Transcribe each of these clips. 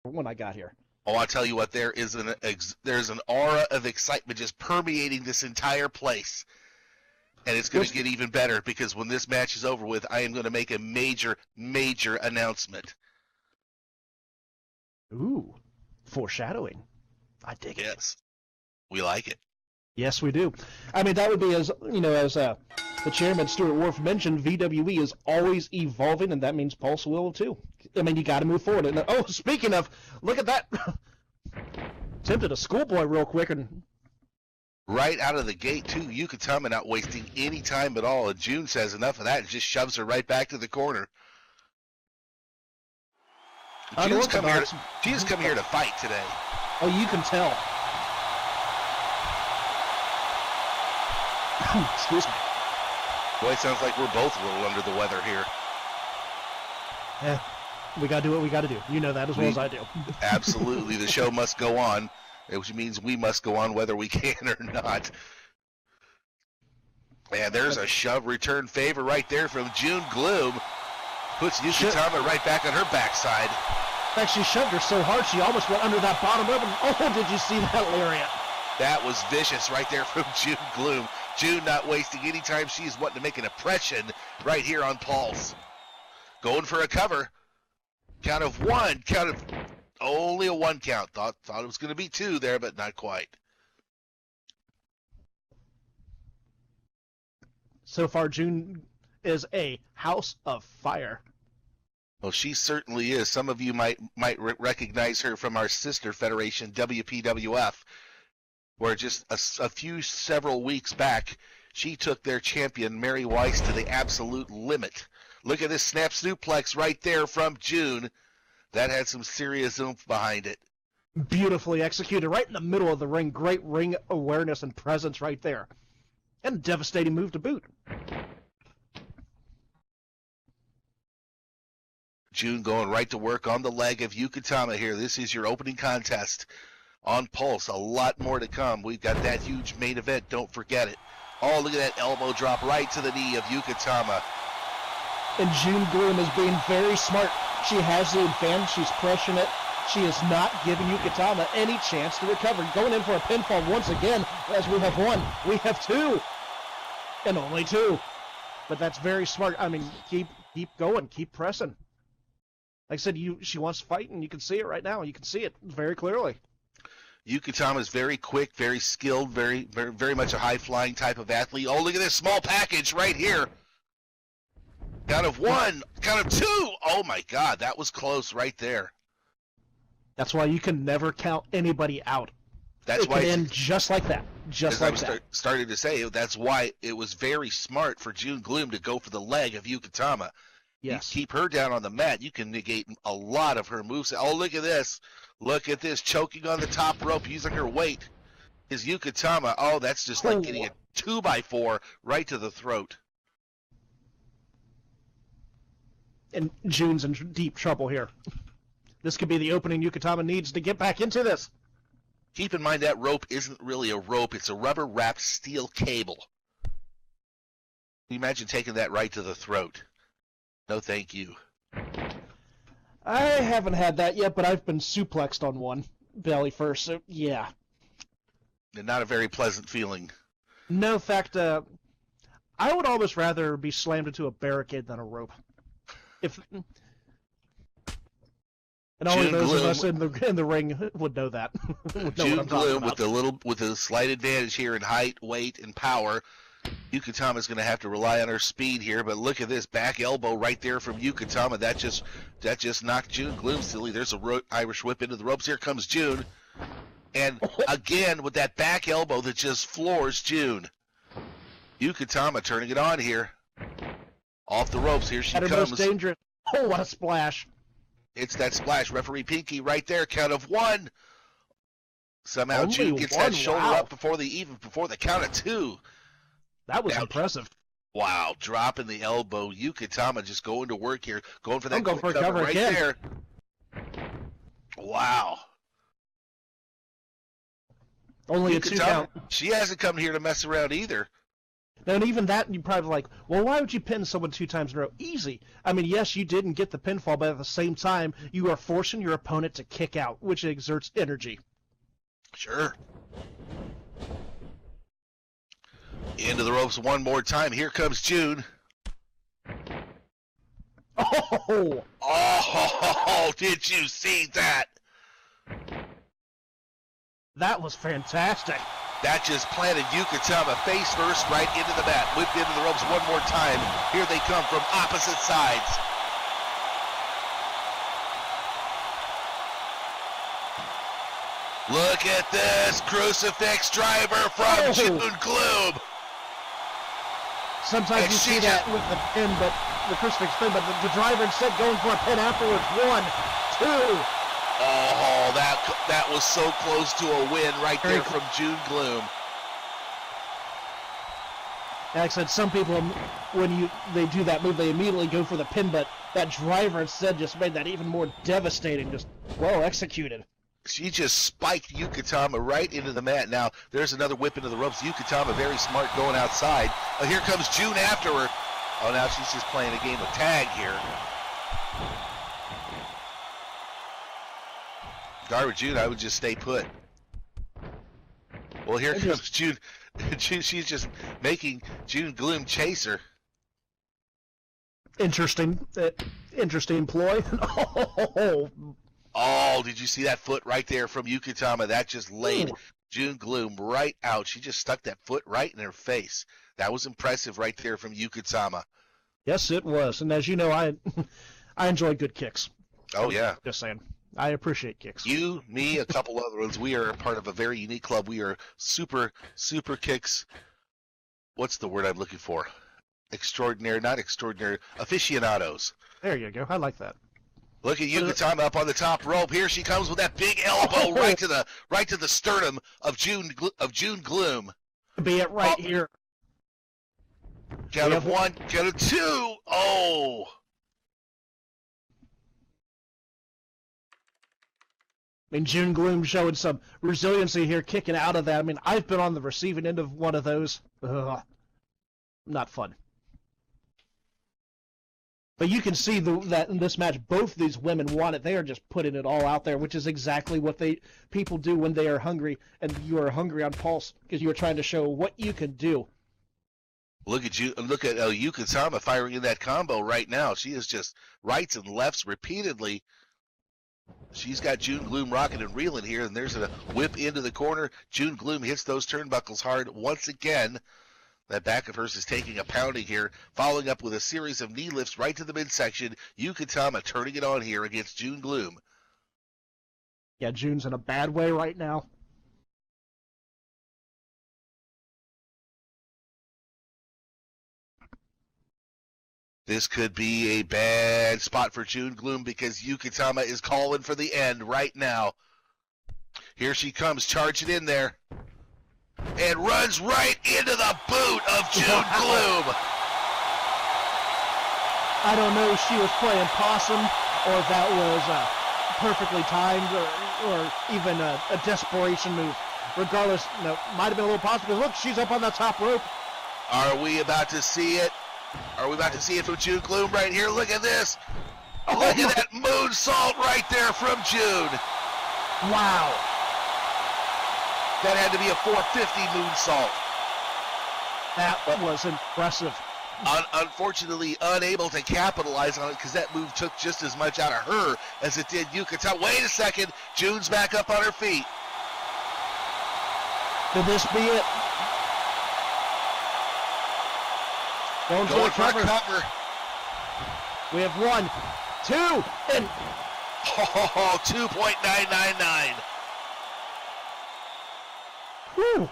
when I got here. Oh, I'll tell you what, there's an aura of excitement just permeating this entire place. And it's going to get even better because when this match is over with, I am going to make a major, major announcement. Ooh, foreshadowing. I dig it. Yes, we like it. Yes, we do. I mean, that would be as the chairman Stuart Wolf mentioned, VWE is always evolving, and that means Pulse will too. I mean, you got to move forward. And speaking of, look at that. Tempted a schoolboy real quick and. Right out of the gate, too. Yukitama not wasting any time at all. And June says enough of that and just shoves her right back to the corner. June's come here to fight today. Oh, you can tell. Excuse me. Boy, it sounds like we're both a little under the weather here. We got to do what we got to do. You know that as well as I do. Absolutely. The show must go on, which means we must go on whether we can or not. And there's a shove return favor right there from June Gloom. Puts Yukitama right back on her backside. In fact, she shoved her so hard she almost went under that bottom rope. And, oh, did you see that lariat? That was vicious right there from June Gloom. June not wasting any time. She's wanting to make an impression right here on Pulse. Going for a cover. Count of one. Only a one count. Thought it was going to be two there, but not quite. So far, June is a house of fire. Well, she certainly is. Some of you might recognize her from our sister federation, WPWF, where just several weeks back, she took their champion, Mary Weiss, to the absolute limit. Look at this snap suplex right there from June. That had some serious oomph behind it. Beautifully executed right in the middle of the ring. Great ring awareness and presence right there. And a devastating move to boot. June going right to work on the leg of Yukitama here. This is your opening contest on Pulse. A lot more to come. We've got that huge main event. Don't forget it. Oh, look at that elbow drop right to the knee of Yukitama. And June Gloom is being very smart. She has the advantage. She's pushing it. She is not giving Yukitama any chance to recover. Going in for a pinfall once again. As we have one, we have two. And only two. But that's very smart. I mean, keep going. Keep pressing. Like I said, she wants to fight, and you can see it right now. You can see it very clearly. Yukitama is very quick, very skilled, very, very, very much a high-flying type of athlete. Oh, look at this small package right here. Count of one, count of two. Oh, my God, that was close right there. That's why you can never count anybody out. That's why it can end just like that. Just like that. Starting to say, that's why it was very smart for June Gloom to go for the leg of Yukitama. Yes. You keep her down on the mat, you can negate a lot of her moves. Oh, look at this. Look at this. Choking on the top rope, using her weight. Is Yukitama. Oh, that's just like getting a 2x4 right to the throat. And June's in deep trouble here. This could be the opening Yukitama needs to get back into this. Keep in mind that rope isn't really a rope. It's a rubber-wrapped steel cable. Can you imagine taking that right to the throat? No, thank you. I haven't had that yet, but I've been suplexed on one belly first, so yeah. And not a very pleasant feeling. No, in fact, I would almost rather be slammed into a barricade than a rope. And only those of us in the ring would know that. June Gloom with the slight advantage here in height, weight, and power. Yukitama is going to have to rely on her speed here, but look at this back elbow right there from Yukitama. That just knocked June Gloom silly. There's a Irish whip into the ropes. Here comes June, and again with that back elbow that just floors June. Yukitama turning it on here. Off the ropes. Here she comes. Most dangerous. Oh, what a splash! It's that splash. Referee Pinky right there. Count of one. Somehow Only June gets that shoulder up before the count of two. That was impressive. Wow, dropping the elbow. Yukitama just going to work here. Going for that quick cover right again. there. Wow. Only a 2 count. She hasn't come here to mess around either. Now, and even that, you're probably like, well, why would you pin someone 2 times in a row? Easy. I mean, yes, you didn't get the pinfall, but at the same time, you are forcing your opponent to kick out, which exerts energy. Sure. Into the ropes one more time. Here comes June. Oh! Oh, did you see that? That was fantastic. That just planted Yukitama face first right into the mat. Whipped into the ropes one more time. Here they come from opposite sides. Look at this crucifix driver from June Gloom. Sometimes you see that with the pin, but the crucifix pin, but the driver instead going for a pin afterwards. 1, 2. Oh, that was so close to a win right there from June Gloom. Like I said, some people, when they do that move, they immediately go for the pin, but that driver instead just made that even more devastating, just well executed. She just spiked Yukitama right into the mat. Now, there's another whip into the ropes. Yukitama very smart going outside. Oh, here comes June after her. Oh, now she's just playing a game of tag here. June, I would just stay put. Well, here comes June. She's just making June Gloom chase her. Interesting ploy. Oh, did you see that foot right there from Yukitama? That just laid June Gloom right out. She just stuck that foot right in her face. That was impressive right there from Yukitama. Yes, it was. And as you know, I enjoy good kicks. Oh, yeah. Just saying. I appreciate kicks. You, me, a couple other ones. We are a part of a very unique club. We are super kicks. What's the word I'm looking for? Extraordinary, not extraordinary. Aficionados. There you go. I like that. Look at Yukitama up on the top rope. Here she comes with that big elbow right to the sternum of June Gloom. Be it right here. Count of 1, count of 2. Oh. I mean, June Gloom showing some resiliency here, kicking out of that. I mean, I've been on the receiving end of one of those. Ugh. Not fun. But you can see that in this match, both these women want it. They are just putting it all out there, which is exactly what people do when they are hungry, and you are hungry on pulse because you are trying to show what you can do. Look at you! Look at Yukitama firing in that combo right now. She is just rights and lefts repeatedly. She's got June Gloom rocking and reeling here, and there's a whip into the corner. June Gloom hits those turnbuckles hard once again. That back of hers is taking a pounding here, following up with a series of knee lifts right to the midsection. Yukitama turning it on here against June Gloom. Yeah, June's in a bad way right now. This could be a bad spot for June Gloom because Yukitama is calling for the end right now. Here she comes, charging in there. And runs right into the boot of June Gloom. I don't know if she was playing possum or if that was perfectly timed or even a desperation move. Regardless, might have been a little possum. Look, she's up on the top rope. Are we about to see it? Are we about to see it from June Gloom right here? Look at this. Look at that moonsault right there from June. Wow. That had to be a 450 moonsault. That was impressive. Unfortunately, unable to capitalize on it because that move took just as much out of her as it did Yukitama. Wait a second. June's back up on her feet. Could this be it? Going for a cover. We have 1, 2, and... Oh, 2.999. Whew.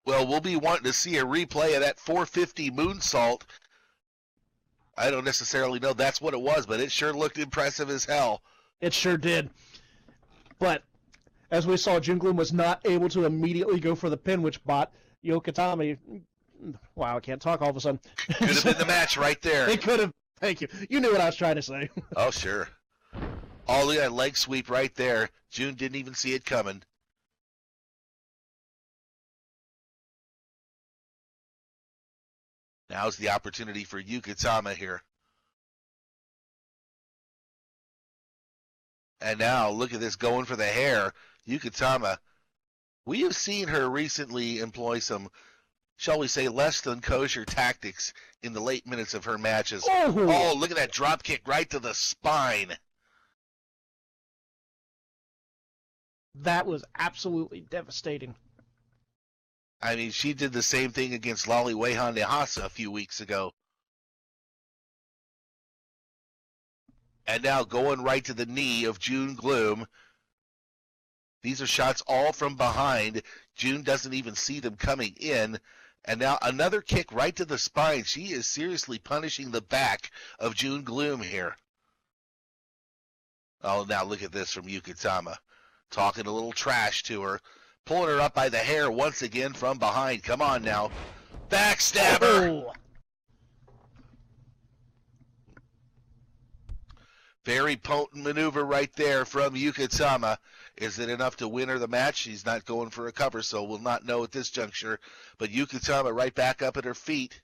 Well, we'll be wanting to see a replay of that 450 moonsault. I don't necessarily know that's what it was, but it sure looked impressive as hell. It sure did. But, as we saw, June Gloom was not able to immediately go for the pin, which bought Yukitama. Wow, I can't talk all of a sudden. Could have been the match right there. It could have. Thank you. You knew what I was trying to say. Oh, sure. Oh, look at that leg sweep right there. June didn't even see it coming. Now's the opportunity for Yukitama here. And now, look at this, going for the hair. Yukitama, we have seen her recently employ some, shall we say, less than kosher tactics in the late minutes of her matches. Oh, look at that drop kick right to the spine. That was absolutely devastating. I mean, she did the same thing against Lali Wehan Nehasa a few weeks ago. And now going right to the knee of June Gloom. These are shots all from behind. June doesn't even see them coming in. And now another kick right to the spine. She is seriously punishing the back of June Gloom here. Oh, now look at this from Yukitama. Talking a little trash to her. Pulling her up by the hair once again from behind. Come on now. Backstabber! Oh. Very potent maneuver right there from Yukitama. Is it enough to win her the match? She's not going for a cover, so we'll not know at this juncture. But Yukitama right back up at her feet.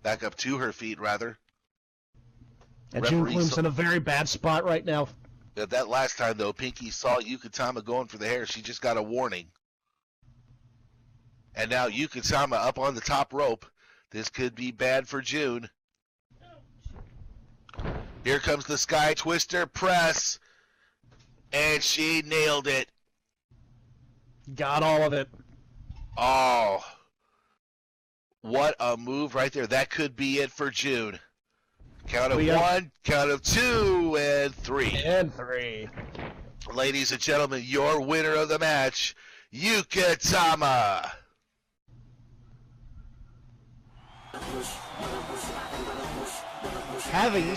Back up to her feet, rather. And June Gloom's in a very bad spot right now. That last time, though, Pinky saw Yukitama going for the hair. She just got a warning. And now Yukitama up on the top rope. This could be bad for June. Here comes the Sky Twister press. And she nailed it. Got all of it. Oh. What a move right there. That could be it for June. Count of one, count of 2, and 3. And 3. Ladies and gentlemen, your winner of the match, Yukitama. Having